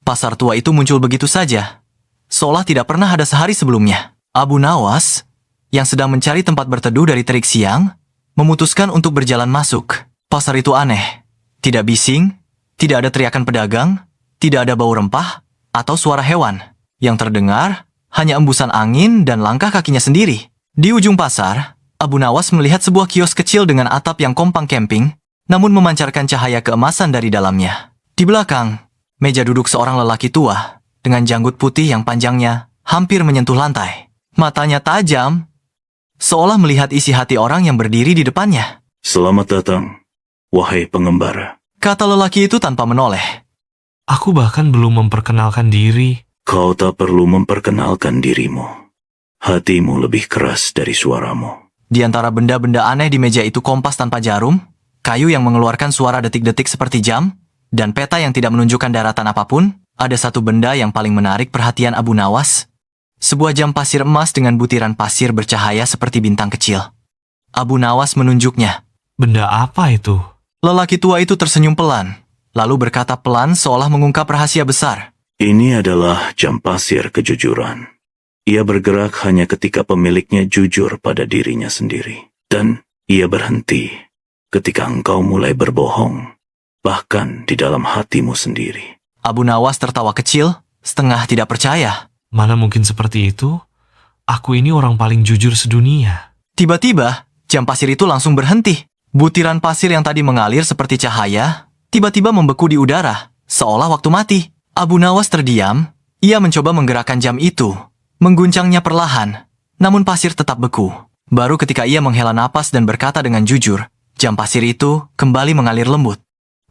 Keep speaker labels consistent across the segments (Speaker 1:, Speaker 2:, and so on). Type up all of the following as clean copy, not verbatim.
Speaker 1: Pasar tua itu muncul begitu saja, seolah tidak pernah ada sehari sebelumnya. Abu Nawas, yang sedang mencari tempat berteduh dari terik siang, memutuskan untuk berjalan masuk. Pasar itu aneh. Tidak bising, tidak ada teriakan pedagang, tidak ada bau rempah, atau suara hewan. Yang terdengar hanya embusan angin dan langkah kakinya sendiri. Di ujung pasar, Abu Nawas melihat sebuah kios kecil dengan atap yang kompang camping, namun memancarkan cahaya keemasan dari dalamnya. Di belakang, meja duduk seorang lelaki tua, dengan janggut putih yang panjangnya hampir menyentuh lantai. Matanya tajam, seolah melihat isi hati orang yang berdiri di depannya.
Speaker 2: Selamat datang, wahai pengembara.
Speaker 1: Kata lelaki itu tanpa menoleh.
Speaker 3: Aku bahkan belum memperkenalkan diri.
Speaker 2: Kau tak perlu memperkenalkan dirimu. Hatimu lebih keras dari suaramu.
Speaker 1: Di antara benda-benda aneh di meja itu kompas tanpa jarum, kayu yang mengeluarkan suara detik-detik seperti jam, dan peta yang tidak menunjukkan daratan apapun. Ada satu benda yang paling menarik perhatian Abu Nawas. Sebuah jam pasir emas dengan butiran pasir bercahaya seperti bintang kecil. Abu Nawas menunjuknya.
Speaker 3: Benda apa itu?
Speaker 1: Lelaki tua itu tersenyum pelan, lalu berkata pelan seolah mengungkap rahasia besar.
Speaker 2: Ini adalah jam pasir kejujuran. Ia bergerak hanya ketika pemiliknya jujur pada dirinya sendiri. Dan ia berhenti ketika engkau mulai berbohong, bahkan di dalam hatimu sendiri.
Speaker 1: Abu Nawas tertawa kecil, setengah tidak percaya.
Speaker 3: Mana mungkin seperti itu? Aku ini orang paling jujur sedunia.
Speaker 1: Tiba-tiba, jam pasir itu langsung berhenti. Butiran pasir yang tadi mengalir seperti cahaya, tiba-tiba membeku di udara, seolah waktu mati. Abu Nawas terdiam, ia mencoba menggerakkan jam itu, mengguncangnya perlahan, namun pasir tetap beku. Baru ketika ia menghela napas dan berkata dengan jujur, jam pasir itu kembali mengalir lembut.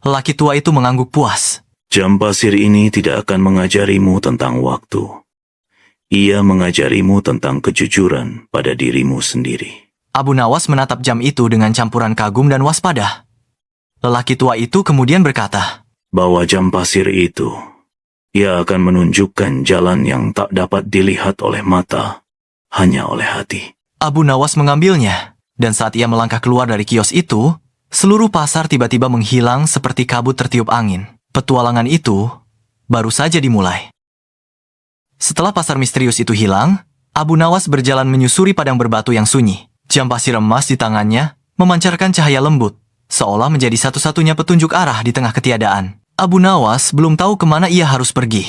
Speaker 1: Lelaki tua itu mengangguk puas.
Speaker 2: Jam pasir ini tidak akan mengajarimu tentang waktu. Ia mengajarimu tentang kejujuran pada dirimu sendiri.
Speaker 1: Abu Nawas menatap jam itu dengan campuran kagum dan waspada. Lelaki tua itu kemudian berkata,
Speaker 2: Bawa jam pasir itu. Ia akan menunjukkan jalan yang tak dapat dilihat oleh mata, hanya oleh hati.
Speaker 1: Abu Nawas mengambilnya, dan saat ia melangkah keluar dari kios itu, seluruh pasar tiba-tiba menghilang seperti kabut tertiup angin. Petualangan itu baru saja dimulai. Setelah pasar misterius itu hilang, Abu Nawas berjalan menyusuri padang berbatu yang sunyi. Jam pasir emas di tangannya memancarkan cahaya lembut, seolah menjadi satu-satunya petunjuk arah di tengah ketiadaan. Abu Nawas belum tahu kemana ia harus pergi.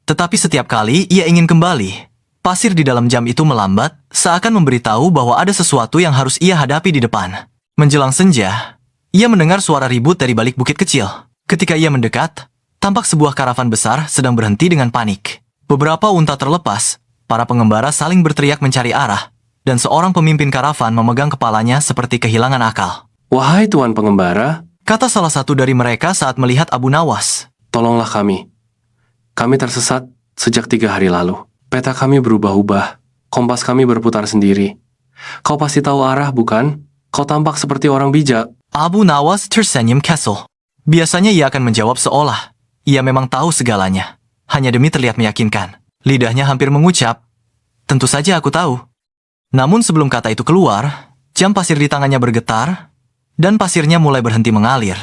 Speaker 1: Tetapi setiap kali ia ingin kembali, pasir di dalam jam itu melambat, seakan memberitahu bahwa ada sesuatu yang harus ia hadapi di depan. Menjelang senja, ia mendengar suara ribut dari balik bukit kecil. Ketika ia mendekat, tampak sebuah karavan besar sedang berhenti dengan panik. Beberapa unta terlepas, para pengembara saling berteriak mencari arah, dan seorang pemimpin karavan memegang kepalanya seperti kehilangan akal.
Speaker 4: Wahai Tuan Pengembara,
Speaker 1: Kata salah satu dari mereka saat melihat Abu Nawas.
Speaker 4: tolonglah kami. Kami tersesat sejak 3 hari lalu. Peta kami berubah-ubah, kompas kami berputar sendiri. Kau pasti tahu arah, bukan? Kau tampak seperti orang bijak.
Speaker 1: Abu Nawas tersenyum kesal. Biasanya ia akan menjawab seolah ia memang tahu segalanya, hanya demi terlihat meyakinkan. Lidahnya hampir mengucap, tentu saja aku tahu. Namun sebelum kata itu keluar, jam pasir di tangannya bergetar, dan pasirnya mulai berhenti mengalir.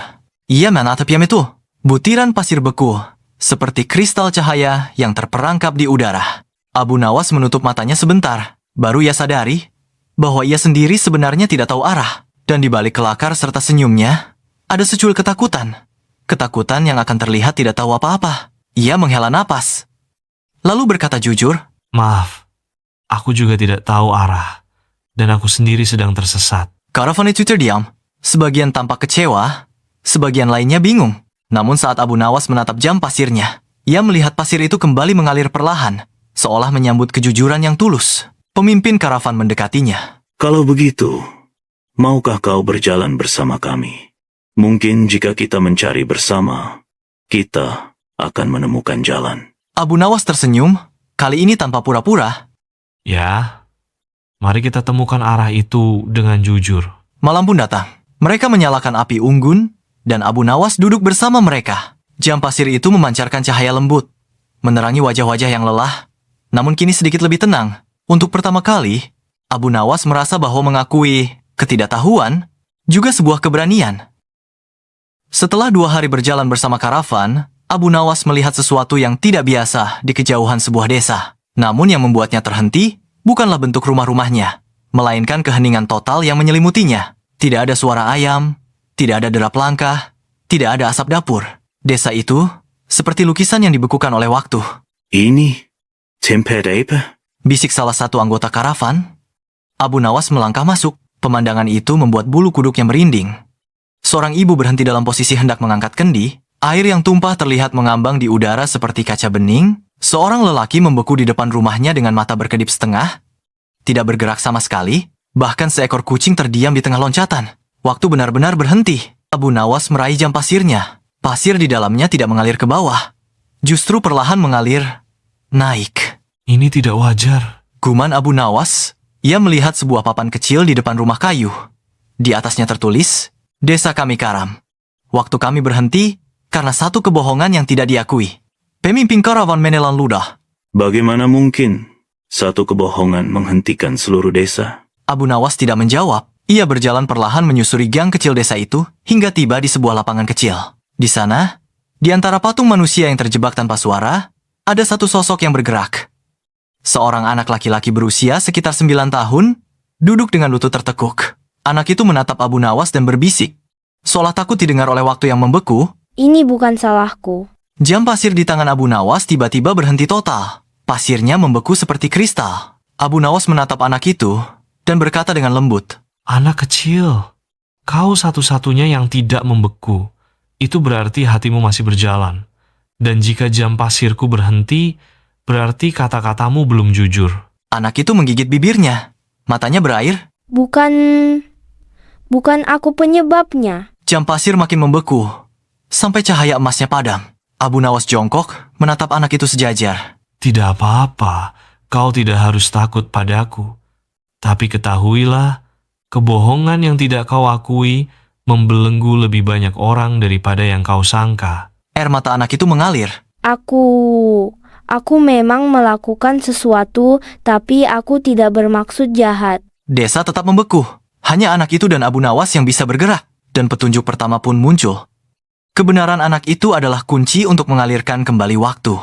Speaker 1: Ia menatap jam itu. Butiran pasir beku, seperti kristal cahaya yang terperangkap di udara. Abu Nawas menutup matanya sebentar, baru ia sadari bahwa ia sendiri sebenarnya tidak tahu arah. Dan di balik kelakar serta senyumnya, ada secuil ketakutan. Ketakutan yang akan terlihat tidak tahu apa-apa. Ia menghela napas, lalu berkata jujur,
Speaker 3: Maaf, aku juga tidak tahu arah, dan aku sendiri sedang tersesat.
Speaker 1: karavan itu terdiam. Sebagian tampak kecewa, sebagian lainnya bingung. Namun saat Abu Nawas menatap jam pasirnya, ia melihat pasir itu kembali mengalir perlahan, seolah menyambut kejujuran yang tulus. Pemimpin karavan mendekatinya.
Speaker 2: Kalau begitu, maukah kau berjalan bersama kami? Mungkin jika kita mencari bersama, kita akan menemukan jalan.
Speaker 1: Abu Nawas tersenyum, kali ini tanpa pura-pura.
Speaker 3: Ya, mari kita temukan arah itu dengan jujur.
Speaker 1: Malam pun datang. Mereka menyalakan api unggun, dan Abu Nawas duduk bersama mereka. Jam pasir itu memancarkan cahaya lembut, menerangi wajah-wajah yang lelah, namun kini sedikit lebih tenang. Untuk pertama kali, Abu Nawas merasa bahwa mengakui ketidaktahuan juga sebuah keberanian. Setelah 2 hari berjalan bersama karavan, Abu Nawas melihat sesuatu yang tidak biasa di kejauhan sebuah desa. Namun yang membuatnya terhenti bukanlah bentuk rumah-rumahnya, melainkan keheningan total yang menyelimutinya. Tidak ada suara ayam, tidak ada derap langkah, tidak ada asap dapur. Desa itu seperti lukisan yang dibekukan oleh waktu.
Speaker 2: Ini tempat apa?
Speaker 1: Bisik salah satu anggota karavan. Abu Nawas melangkah masuk. Pemandangan itu membuat bulu kuduknya merinding. Seorang ibu berhenti dalam posisi hendak mengangkat kendi. Air yang tumpah terlihat mengambang di udara seperti kaca bening. Seorang lelaki membeku di depan rumahnya dengan mata berkedip setengah. Tidak bergerak sama sekali. Bahkan seekor kucing terdiam di tengah loncatan. Waktu benar-benar berhenti. Abu Nawas meraih jam pasirnya. Pasir di dalamnya tidak mengalir ke bawah. Justru perlahan mengalir naik.
Speaker 3: Ini tidak wajar.
Speaker 1: Guman Abu Nawas. Ia melihat sebuah papan kecil di depan rumah kayu. Di atasnya tertulis, Desa kami karam. Waktu kami berhenti karena satu kebohongan yang tidak diakui. Pemimpin karavan menelan ludah.
Speaker 2: Bagaimana mungkin satu kebohongan menghentikan seluruh desa?
Speaker 1: Abu Nawas tidak menjawab. Ia berjalan perlahan menyusuri gang kecil desa itu hingga tiba di sebuah lapangan kecil. Di sana, di antara patung manusia yang terjebak tanpa suara, ada satu sosok yang bergerak. Seorang anak laki-laki berusia sekitar 9 tahun, duduk dengan lutut tertekuk. Anak itu menatap Abu Nawas dan berbisik. Seolah takut didengar oleh waktu yang membeku.
Speaker 5: Ini bukan salahku.
Speaker 1: Jam pasir di tangan Abu Nawas tiba-tiba berhenti total. Pasirnya membeku seperti kristal. Abu Nawas menatap anak itu dan berkata dengan lembut,
Speaker 3: Anak kecil, kau satu-satunya yang tidak membeku. Itu berarti hatimu masih berjalan. Dan jika jam pasirku berhenti, berarti kata-katamu belum jujur.
Speaker 1: Anak itu menggigit bibirnya. Matanya berair.
Speaker 5: Bukan aku penyebabnya.
Speaker 1: Jam pasir makin membeku, sampai cahaya emasnya padam. Abu Nawas jongkok, menatap anak itu sejajar.
Speaker 3: Tidak apa-apa, kau tidak harus takut padaku. Tapi ketahuilah, kebohongan yang tidak kau akui membelenggu lebih banyak orang daripada yang kau sangka.
Speaker 1: Air mata anak itu mengalir.
Speaker 5: Aku memang melakukan sesuatu, tapi aku tidak bermaksud jahat.
Speaker 1: Desa tetap membeku. Hanya anak itu dan Abu Nawas yang bisa bergerak. Dan petunjuk pertama pun muncul. Kebenaran anak itu adalah kunci untuk mengalirkan kembali waktu.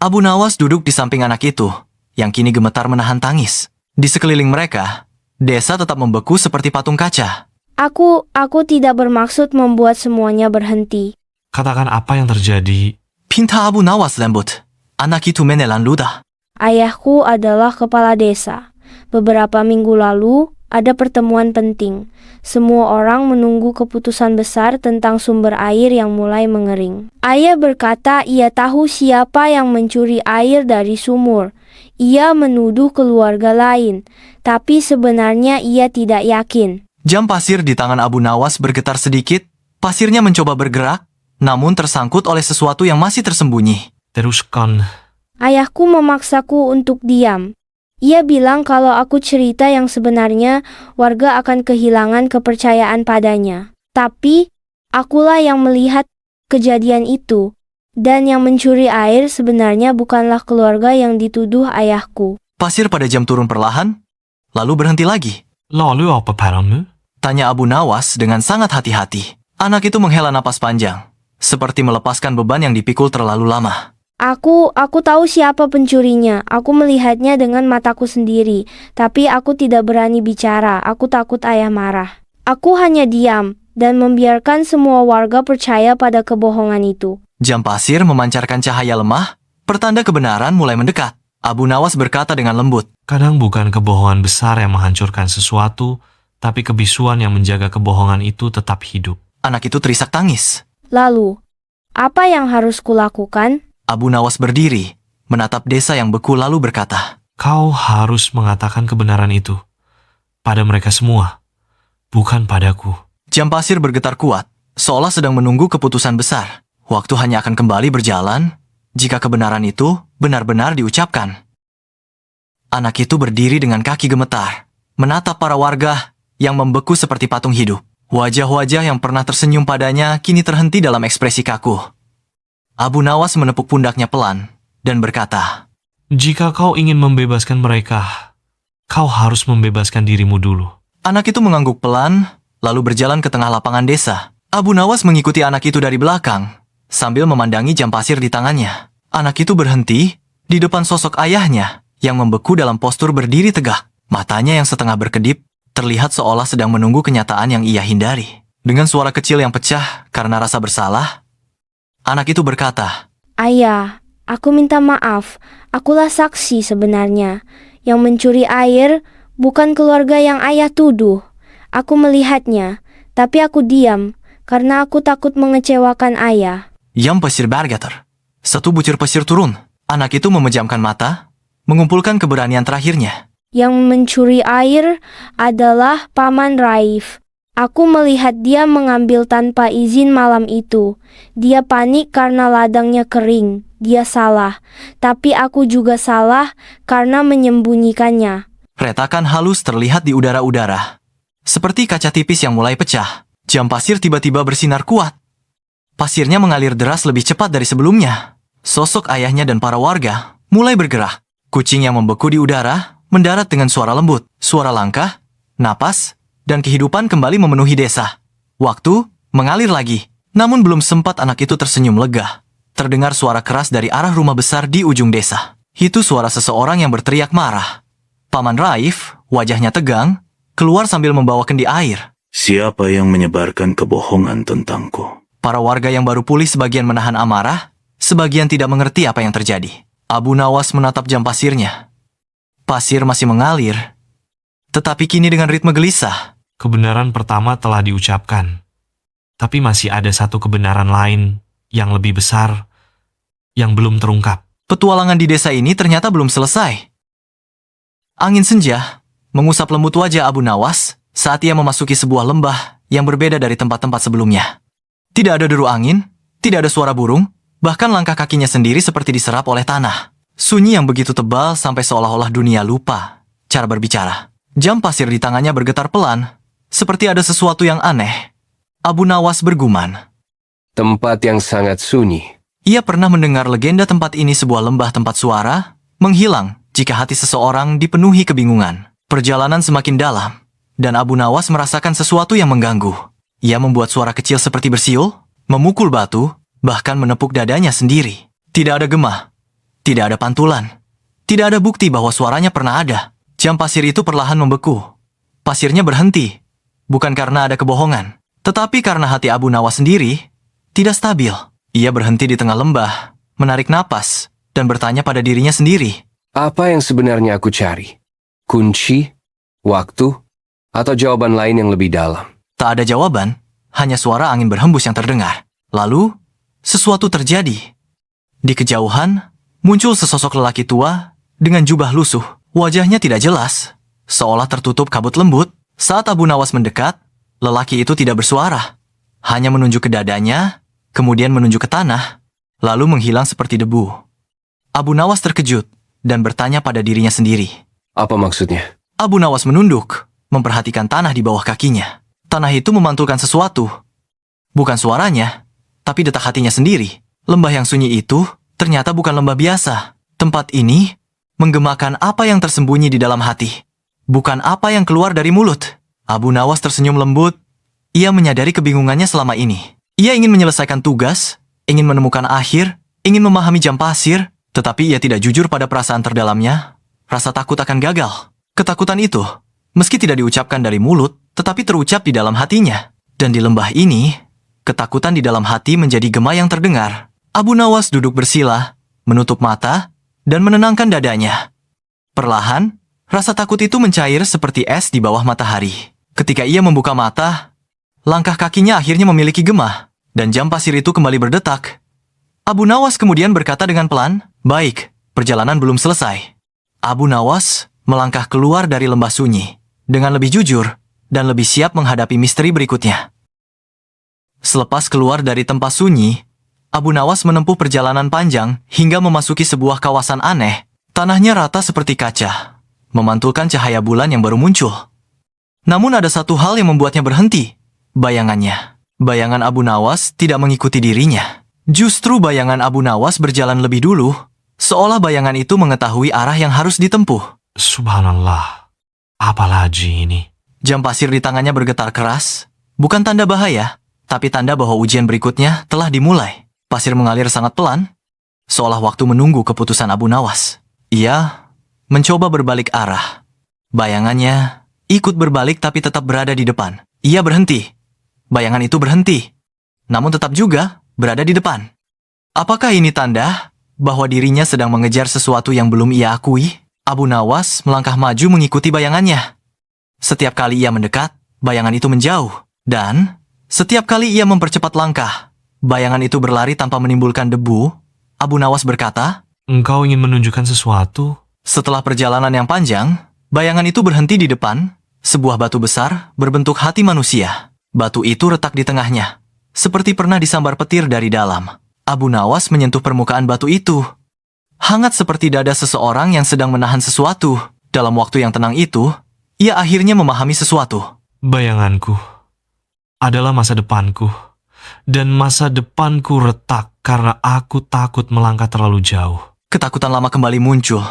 Speaker 1: Abu Nawas duduk di samping anak itu, yang kini gemetar menahan tangis. Di sekeliling mereka, desa tetap membeku seperti patung kaca.
Speaker 5: Aku tidak bermaksud membuat semuanya berhenti.
Speaker 3: Katakan apa yang terjadi.
Speaker 1: Pinta Abu Nawas lembut. Anak itu menelan ludah.
Speaker 5: Ayahku adalah kepala desa. Beberapa minggu lalu, ada pertemuan penting. Semua orang menunggu keputusan besar tentang sumber air yang mulai mengering. Ayah berkata ia tahu siapa yang mencuri air dari sumur. Ia menuduh keluarga lain, tapi sebenarnya ia tidak yakin.
Speaker 1: Jam pasir di tangan Abu Nawas bergetar sedikit. Pasirnya mencoba bergerak, namun tersangkut oleh sesuatu yang masih tersembunyi.
Speaker 3: Teruskan.
Speaker 5: Ayahku memaksaku untuk diam. Ia bilang kalau aku cerita yang sebenarnya, warga akan kehilangan kepercayaan padanya. Tapi, akulah yang melihat kejadian itu. Dan yang mencuri air sebenarnya bukanlah keluarga yang dituduh ayahku.
Speaker 1: Pasir pada jam turun perlahan, lalu berhenti lagi.
Speaker 3: Lalu apa padamu?
Speaker 1: Tanya Abu Nawas dengan sangat hati-hati. Anak itu menghela napas panjang, seperti melepaskan beban yang dipikul terlalu lama.
Speaker 5: Aku tahu siapa pencurinya. Aku melihatnya dengan mataku sendiri. Tapi aku tidak berani bicara. Aku takut ayah marah. Aku hanya diam dan membiarkan semua warga percaya pada kebohongan itu.
Speaker 1: Jam pasir memancarkan cahaya lemah, pertanda kebenaran mulai mendekat. Abu Nawas berkata dengan lembut.
Speaker 3: Kadang bukan kebohongan besar yang menghancurkan sesuatu, tapi kebisuan yang menjaga kebohongan itu tetap hidup.
Speaker 1: Anak itu terisak tangis.
Speaker 5: Lalu, apa yang harus kulakukan?
Speaker 1: Abu Nawas berdiri, menatap desa yang beku lalu berkata,
Speaker 3: Kau harus mengatakan kebenaran itu pada mereka semua, bukan padaku.
Speaker 1: Jam pasir bergetar kuat, seolah sedang menunggu keputusan besar. Waktu hanya akan kembali berjalan jika kebenaran itu benar-benar diucapkan. Anak itu berdiri dengan kaki gemetar, menatap para warga yang membeku seperti patung hidup. Wajah-wajah yang pernah tersenyum padanya kini terhenti dalam ekspresi kaku. Abu Nawas menepuk pundaknya pelan dan berkata,
Speaker 3: Jika kau ingin membebaskan mereka, kau harus membebaskan dirimu dulu.
Speaker 1: Anak itu mengangguk pelan, lalu berjalan ke tengah lapangan desa. Abu Nawas mengikuti anak itu dari belakang. sambil memandangi jam pasir di tangannya. Anak itu berhenti di depan sosok ayahnya yang membeku dalam postur berdiri tegak. Matanya yang setengah berkedip terlihat seolah sedang menunggu kenyataan yang ia hindari. Dengan suara kecil yang pecah karena rasa bersalah, anak itu berkata,
Speaker 5: Ayah, aku minta maaf. Akulah saksi sebenarnya. Yang mencuri air bukan keluarga yang ayah tuduh. Aku melihatnya, tapi aku diam karena aku takut mengecewakan ayah.
Speaker 1: Yang pasir bergetar. Satu butir pasir turun. Anak itu memejamkan mata, mengumpulkan keberanian terakhirnya.
Speaker 5: Yang mencuri air adalah Paman Raif. Aku melihat dia mengambil tanpa izin malam itu. Dia panik karena ladangnya kering. Dia salah, tapi aku juga salah karena menyembunyikannya.
Speaker 1: Retakan halus terlihat di udara-udara. Seperti kaca tipis yang mulai pecah. Jam pasir tiba-tiba bersinar kuat. Pasirnya mengalir deras lebih cepat dari sebelumnya. Sosok ayahnya dan para warga mulai bergerak. Kucing yang membeku di udara mendarat dengan suara lembut. Suara langkah, napas, dan kehidupan kembali memenuhi desa. Waktu mengalir lagi. Namun belum sempat anak itu tersenyum lega. Terdengar suara keras dari arah rumah besar di ujung desa. Itu suara seseorang yang berteriak marah. Paman Raif, wajahnya tegang, keluar sambil membawa kendi air.
Speaker 2: Siapa yang menyebarkan kebohongan tentangku?
Speaker 1: Para warga yang baru pulih sebagian menahan amarah, sebagian tidak mengerti apa yang terjadi. Abu Nawas menatap jam pasirnya. Pasir masih mengalir, tetapi kini dengan ritme gelisah.
Speaker 3: Kebenaran pertama telah diucapkan, tapi masih ada satu kebenaran lain yang lebih besar yang belum terungkap.
Speaker 1: Petualangan di desa ini ternyata belum selesai. Angin senja mengusap lembut wajah Abu Nawas saat ia memasuki sebuah lembah yang berbeda dari tempat-tempat sebelumnya. Tidak ada deru angin, tidak ada suara burung, bahkan langkah kakinya sendiri seperti diserap oleh tanah. Sunyi yang begitu tebal sampai seolah-olah dunia lupa cara berbicara. Jam pasir di tangannya bergetar pelan, seperti ada sesuatu yang aneh. Abu Nawas bergumam.
Speaker 6: Tempat yang sangat sunyi.
Speaker 1: Ia pernah mendengar legenda tempat ini sebuah lembah tempat suara menghilang jika hati seseorang dipenuhi kebingungan. Perjalanan semakin dalam, dan Abu Nawas merasakan sesuatu yang mengganggu. Ia membuat suara kecil seperti bersiul, memukul batu, bahkan menepuk dadanya sendiri. Tidak ada gema, tidak ada pantulan, tidak ada bukti bahwa suaranya pernah ada. Jam pasir itu perlahan membeku. Pasirnya berhenti, bukan karena ada kebohongan, tetapi karena hati Abu Nawas sendiri tidak stabil. Ia berhenti di tengah lembah, menarik napas, dan bertanya pada dirinya sendiri.
Speaker 6: Apa yang sebenarnya aku cari? Kunci? Waktu? Atau jawaban lain yang lebih dalam?
Speaker 1: Tak ada jawaban, hanya suara angin berhembus yang terdengar. Lalu, sesuatu terjadi. Di kejauhan, muncul sesosok lelaki tua dengan jubah lusuh. Wajahnya tidak jelas, seolah tertutup kabut lembut. Saat Abu Nawas mendekat, lelaki itu tidak bersuara. Hanya menunjuk ke dadanya, kemudian menunjuk ke tanah, lalu menghilang seperti debu. Abu Nawas terkejut dan bertanya pada dirinya sendiri.
Speaker 6: Apa maksudnya?
Speaker 1: Abu Nawas menunduk, memperhatikan tanah di bawah kakinya. Tanah itu memantulkan sesuatu. Bukan suaranya, tapi detak hatinya sendiri. Lembah yang sunyi itu ternyata bukan lembah biasa. Tempat ini menggemakan apa yang tersembunyi di dalam hati, bukan apa yang keluar dari mulut. Abu Nawas tersenyum lembut. Ia menyadari kebingungannya selama ini. Ia ingin menyelesaikan tugas, ingin menemukan akhir, ingin memahami jam pasir, tetapi ia tidak jujur pada perasaan terdalamnya. Rasa takut akan gagal. Ketakutan itu, meski tidak diucapkan dari mulut, tetapi terucap di dalam hatinya. Dan di lembah ini, ketakutan di dalam hati menjadi gema yang terdengar. Abu Nawas duduk bersila, menutup mata, dan menenangkan dadanya. Perlahan, rasa takut itu mencair seperti es di bawah matahari. Ketika ia membuka mata, langkah kakinya akhirnya memiliki gema, dan jam pasir itu kembali berdetak. Abu Nawas kemudian berkata dengan pelan, "Baik, perjalanan belum selesai." Abu Nawas melangkah keluar dari lembah sunyi, dengan lebih jujur, dan lebih siap menghadapi misteri berikutnya. Selepas keluar dari tempat sunyi, Abu Nawas menempuh perjalanan panjang hingga memasuki sebuah kawasan aneh. Tanahnya rata seperti kaca, memantulkan cahaya bulan yang baru muncul. Namun ada satu hal yang membuatnya berhenti. Bayangannya. Bayangan Abu Nawas tidak mengikuti dirinya. Justru bayangan Abu Nawas berjalan lebih dulu, seolah bayangan itu mengetahui arah yang harus ditempuh.
Speaker 3: Subhanallah, apa lagi ini?
Speaker 1: Jam pasir di tangannya bergetar keras, bukan tanda bahaya, tapi tanda bahwa ujian berikutnya telah dimulai. Pasir mengalir sangat pelan, seolah waktu menunggu keputusan Abu Nawas. Ia mencoba berbalik arah. Bayangannya ikut berbalik tapi tetap berada di depan. Ia berhenti. Bayangan itu berhenti, namun tetap juga berada di depan. Apakah ini tanda bahwa dirinya sedang mengejar sesuatu yang belum ia akui? Abu Nawas melangkah maju mengikuti bayangannya. Setiap kali ia mendekat, bayangan itu menjauh. Dan setiap kali ia mempercepat langkah, bayangan itu berlari tanpa menimbulkan debu. Abu Nawas berkata,
Speaker 3: Engkau ingin menunjukkan sesuatu?
Speaker 1: setelah perjalanan yang panjang, bayangan itu berhenti di depan sebuah batu besar berbentuk hati manusia. Batu itu retak di tengahnya, seperti pernah disambar petir dari dalam. Abu Nawas menyentuh permukaan batu itu. Hangat seperti dada seseorang yang sedang menahan sesuatu. Dalam waktu yang tenang itu, ia akhirnya memahami sesuatu.
Speaker 3: Bayanganku adalah masa depanku. Dan masa depanku retak karena aku takut melangkah terlalu jauh.
Speaker 1: Ketakutan lama kembali muncul.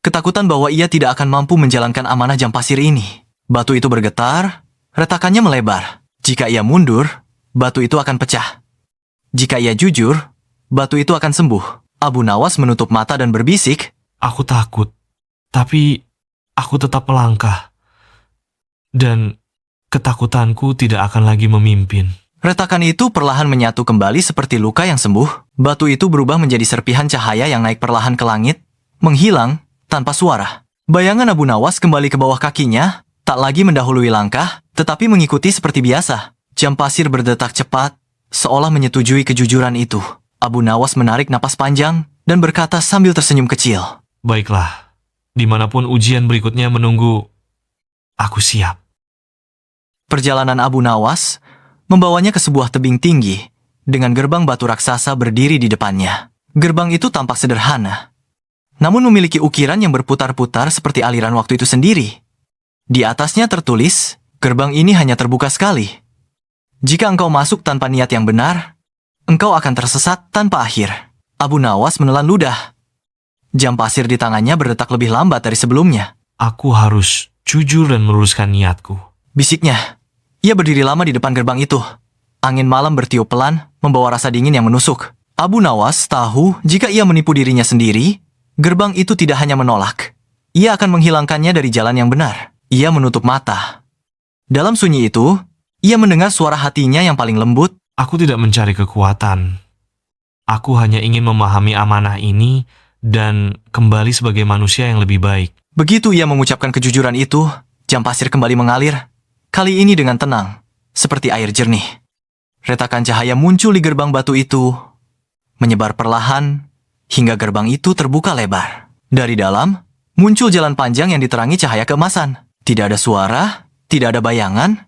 Speaker 1: Ketakutan bahwa ia tidak akan mampu menjalankan amanah jam pasir ini. Batu itu bergetar, retakannya melebar. Jika ia mundur, batu itu akan pecah. Jika ia jujur, batu itu akan sembuh. Abu Nawas menutup mata dan berbisik,
Speaker 3: Aku takut, tapi aku tetap melangkah. Dan ketakutanku tidak akan lagi memimpin.
Speaker 1: retakan itu perlahan menyatu kembali seperti luka yang sembuh. Batu itu berubah menjadi serpihan cahaya yang naik perlahan ke langit, menghilang tanpa suara. Bayangan Abu Nawas kembali ke bawah kakinya, tak lagi mendahului langkah, tetapi mengikuti seperti biasa. Jam pasir berdetak cepat, seolah menyetujui kejujuran itu. Abu Nawas menarik napas panjang dan berkata sambil tersenyum kecil.
Speaker 3: Baiklah, dimanapun ujian berikutnya menunggu, aku siap.
Speaker 1: Perjalanan Abu Nawas membawanya ke sebuah tebing tinggi dengan gerbang batu raksasa berdiri di depannya. Gerbang itu tampak sederhana, namun memiliki ukiran yang berputar-putar seperti aliran waktu itu sendiri. Di atasnya tertulis, gerbang ini hanya terbuka sekali. Jika engkau masuk tanpa niat yang benar, engkau akan tersesat tanpa akhir. Abu Nawas menelan ludah. Jam pasir di tangannya berdetak lebih lambat dari sebelumnya.
Speaker 3: Aku harus jujur dan meluruskan niatku.
Speaker 1: Bisiknya. Ia berdiri lama di depan gerbang itu. Angin malam bertiup pelan, membawa rasa dingin yang menusuk. Abu Nawas tahu jika ia menipu dirinya sendiri, gerbang itu tidak hanya menolak. Ia akan menghilangkannya dari jalan yang benar. Ia menutup mata. Dalam sunyi itu, ia mendengar suara hatinya yang paling lembut.
Speaker 3: Aku tidak mencari kekuatan. Aku hanya ingin memahami amanah ini dan kembali sebagai manusia yang lebih baik.
Speaker 1: Begitu ia mengucapkan kejujuran itu, jam pasir kembali mengalir. Kali ini dengan tenang, seperti air jernih. Retakan cahaya muncul di gerbang batu itu, menyebar perlahan, hingga gerbang itu terbuka lebar. Dari dalam, muncul jalan panjang yang diterangi cahaya keemasan. Tidak ada suara, tidak ada bayangan,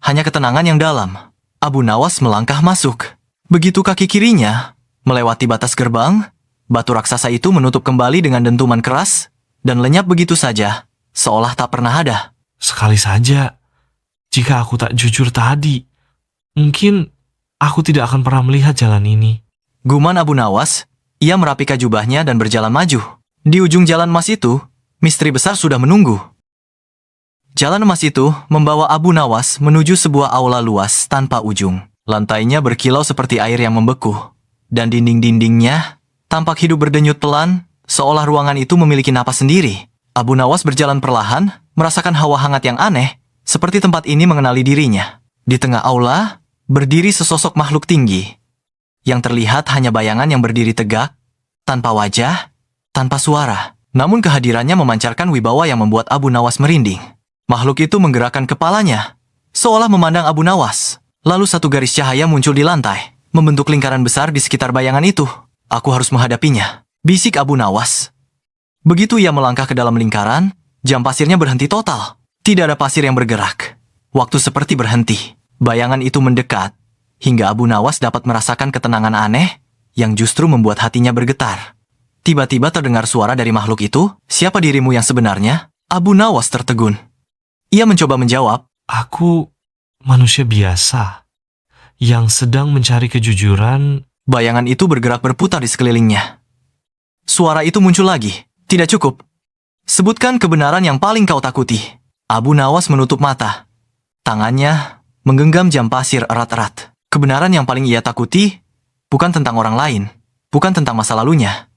Speaker 1: hanya ketenangan yang dalam. Abu Nawas melangkah masuk. Begitu kaki kirinya melewati batas gerbang, batu raksasa itu menutup kembali dengan dentuman keras dan lenyap begitu saja, seolah tak pernah ada.
Speaker 3: Sekali saja, jika aku tak jujur tadi, mungkin aku tidak akan pernah melihat jalan ini.
Speaker 1: Guman Abu Nawas, ia merapikan jubahnya dan berjalan maju. Di ujung jalan emas itu, misteri besar sudah menunggu. Jalan emas itu membawa Abu Nawas menuju sebuah aula luas tanpa ujung. Lantainya berkilau seperti air yang membeku, dan dinding-dindingnya tampak hidup berdenyut pelan, seolah ruangan itu memiliki napas sendiri. Abu Nawas berjalan perlahan, merasakan hawa hangat yang aneh, seperti tempat ini mengenali dirinya. Di tengah aula, berdiri sesosok makhluk tinggi, yang terlihat hanya bayangan yang berdiri tegak, tanpa wajah, tanpa suara. Namun kehadirannya memancarkan wibawa yang membuat Abu Nawas merinding. Makhluk itu menggerakkan kepalanya, seolah memandang Abu Nawas. Lalu satu garis cahaya muncul di lantai, membentuk lingkaran besar di sekitar bayangan itu. Aku harus menghadapinya, bisik Abu Nawas. Begitu ia melangkah ke dalam lingkaran, jam pasirnya berhenti total. Tidak ada pasir yang bergerak. Waktu seperti berhenti. Bayangan itu mendekat, hingga Abu Nawas dapat merasakan ketenangan aneh yang justru membuat hatinya bergetar. Tiba-tiba terdengar suara dari makhluk itu, "Siapa dirimu yang sebenarnya?" Abu Nawas tertegun. Ia mencoba menjawab,
Speaker 3: Aku manusia biasa yang sedang mencari kejujuran.
Speaker 1: Bayangan itu bergerak berputar di sekelilingnya. Suara itu muncul lagi. Tidak cukup. Sebutkan kebenaran yang paling kau takuti. Abu Nawas menutup mata. Tangannya menggenggam jam pasir erat-erat. Kebenaran yang paling ia takuti bukan tentang orang lain, bukan tentang masa lalunya.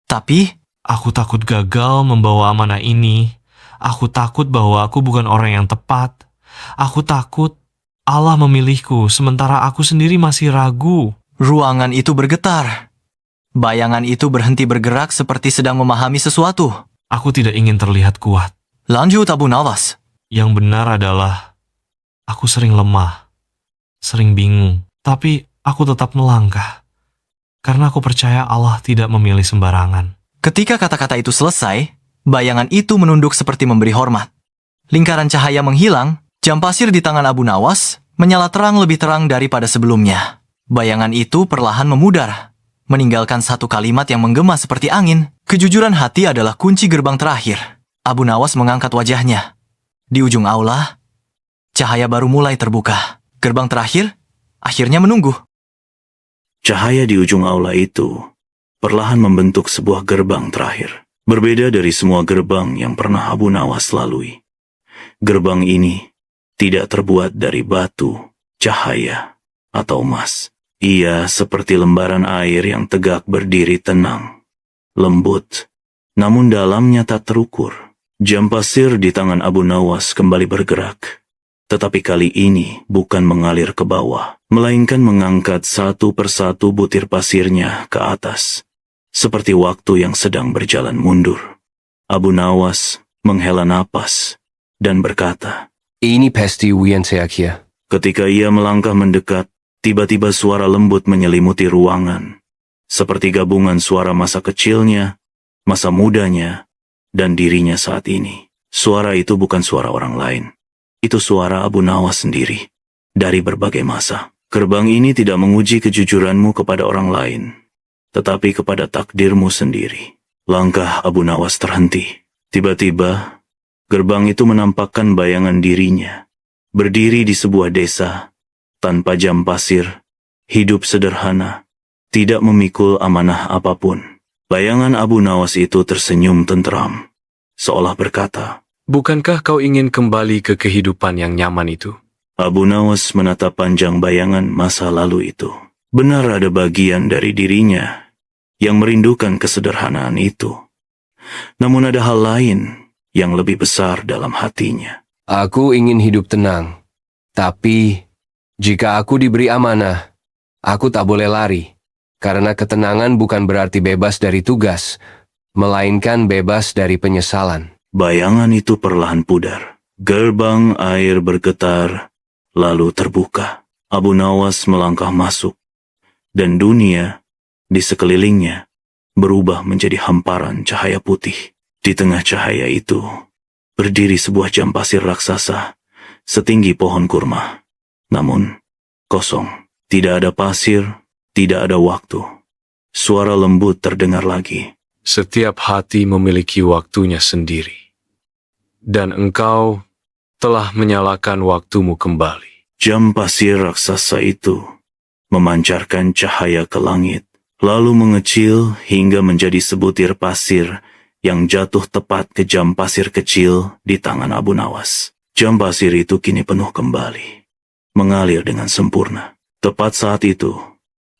Speaker 1: Tapi,
Speaker 3: Aku takut gagal membawa amanah ini. Aku takut bahwa aku bukan orang yang tepat. Aku takut Allah memilihku, sementara aku sendiri masih ragu.
Speaker 1: ruangan itu bergetar. Bayangan itu berhenti bergerak seperti sedang memahami sesuatu.
Speaker 3: Aku tidak ingin terlihat kuat.
Speaker 1: Lanjut, Abu Nawas.
Speaker 3: Yang benar adalah, aku sering lemah, sering bingung, tapi aku tetap melangkah. Karena aku percaya Allah tidak memilih sembarangan.
Speaker 1: Ketika kata-kata itu selesai, bayangan itu menunduk seperti memberi hormat. Lingkaran cahaya menghilang, jam pasir di tangan Abu Nawas menyala terang lebih terang daripada sebelumnya. Bayangan itu perlahan memudar, meninggalkan satu kalimat yang menggema seperti angin. Kejujuran hati adalah kunci gerbang terakhir. Abu Nawas mengangkat wajahnya. Di ujung aula, cahaya baru mulai terbuka. Gerbang terakhir akhirnya menunggu.
Speaker 2: Cahaya di ujung aula itu perlahan membentuk sebuah gerbang terakhir. Berbeda dari semua gerbang yang pernah Abu Nawas lalui. Gerbang ini tidak terbuat dari batu, cahaya, atau emas. Ia seperti lembaran air yang tegak berdiri tenang, lembut, namun dalamnya tak terukur. Jam pasir di tangan Abu Nawas kembali bergerak. Tetapi kali ini bukan mengalir ke bawah, melainkan mengangkat satu persatu butir pasirnya ke atas. Seperti waktu yang sedang berjalan mundur. Abu Nawas menghela napas dan berkata,
Speaker 6: Ini pasti Wian Seakia.
Speaker 2: ketika ia melangkah mendekat, tiba-tiba suara lembut menyelimuti ruangan. Seperti gabungan suara masa kecilnya, masa mudanya, dan dirinya saat ini. Suara itu bukan suara orang lain. Itu suara Abu Nawas sendiri. Dari berbagai masa. Gerbang ini tidak menguji kejujuranmu kepada orang lain, tetapi kepada takdirmu sendiri. Langkah Abu Nawas terhenti. Tiba-tiba, gerbang itu menampakkan bayangan dirinya. Berdiri di sebuah desa, tanpa jam pasir, hidup sederhana, tidak memikul amanah apapun. Bayangan Abu Nawas itu tersenyum tenteram, seolah berkata,
Speaker 4: Bukankah kau ingin kembali ke kehidupan yang nyaman itu?
Speaker 2: Abu Nawas menatap panjang bayangan masa lalu itu. Benar ada bagian dari dirinya yang merindukan kesederhanaan itu. Namun ada hal lain yang lebih besar dalam hatinya.
Speaker 6: Aku ingin hidup tenang. Tapi, jika aku diberi amanah, aku tak boleh lari. Karena ketenangan bukan berarti bebas dari tugas, melainkan bebas dari penyesalan.
Speaker 2: Bayangan itu perlahan pudar. Gerbang air bergetar, lalu terbuka. Abu Nawas melangkah masuk. Dan dunia di sekelilingnya berubah menjadi hamparan cahaya putih. Di tengah cahaya itu, berdiri sebuah jam pasir raksasa, setinggi pohon kurma. Namun, kosong. Tidak ada pasir, tidak ada waktu. Suara lembut terdengar lagi.
Speaker 4: Setiap hati memiliki waktunya sendiri. Dan engkau telah menyalakan waktumu kembali.
Speaker 2: Jam pasir raksasa itu memancarkan cahaya ke langit, lalu mengecil hingga menjadi sebutir pasir yang jatuh tepat ke jam pasir kecil di tangan Abu Nawas. Jam pasir itu kini penuh kembali, mengalir dengan sempurna. Tepat saat itu,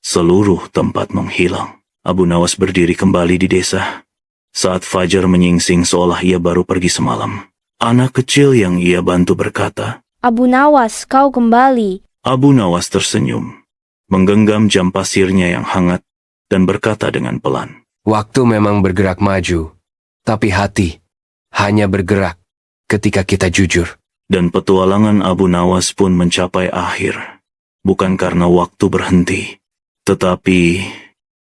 Speaker 2: seluruh tempat menghilang. Abu Nawas berdiri kembali di desa. Saat fajar menyingsing seolah ia baru pergi semalam. Anak kecil yang ia bantu berkata,
Speaker 5: Abu Nawas, kau kembali.
Speaker 2: Abu Nawas tersenyum, menggenggam jam pasirnya yang hangat, dan berkata dengan pelan,
Speaker 6: Waktu memang bergerak maju, tapi hati hanya bergerak ketika kita jujur.
Speaker 2: dan petualangan Abu Nawas pun mencapai akhir, bukan karena waktu berhenti, tetapi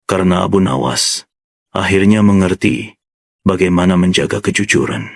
Speaker 2: karena Abu Nawas akhirnya mengerti bagaimana menjaga kejujuran.